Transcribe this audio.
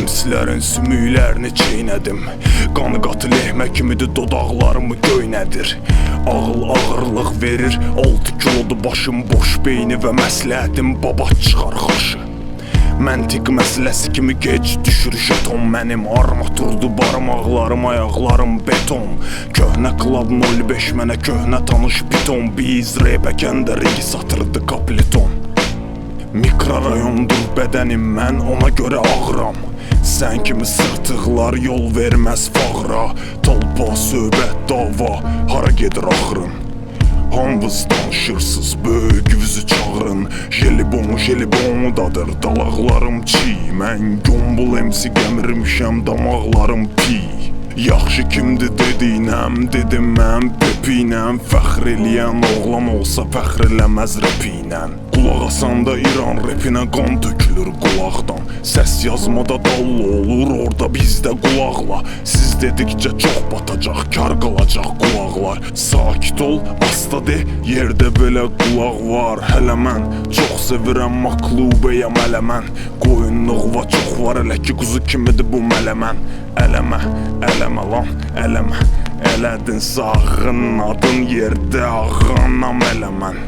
Emsilərin sümüklərini çeynədim. Qanı qatı lehmə kimidir, dodaqlarımı göynədir. Ağıl ağırlıq verir, 6 kilodur başım boş beyni və məsləhətim babat çıxar xaşı. Məntiq məsələsi kimi gec düşür jeton mənim. Armaturdu barmaqlarım, ayaqlarım beton. Köhnə Club 05 mənə köhnə tanış biton. Biz Rebəkəndə rigi satırdı Kapleton. Mikrorayondur bədənim, mən ona görə ağıram. Sən kimi sırtıqlar yol verməz fağıra. Talpa, söhbət, dava, hara gedir axırın? Hamınız danışırsız, böyüyünüzü çağırın. Jelibonu dadır, dalaqlarım çiy. Mən Gombul MC gəmirmişəm, damaqlarım piy. Yaxşı kimdir dediyinəm, dedim mən pepinəm. Fəxr eləyən oğlan olsa fəxr eləməz repinən. Qulaq asanda İran repinə qan tökülür qulaqdan. Səs yazmada dallı olur, orada bizdə qulaqla. Siz dedikcə çox batacaq, kar qalacaq qulaqlar. Sakit ol, asta de, yerdə belə qulaq var. Hələ mən çox sevirəm, maklubəyəm hələ mən. Qoyunluğa çox var, hələ ki quzu kimidir bu mələmən. Ələmə, ələmə lan, ələmə. Elədin sağın, adın yerdə ağanam eləmən.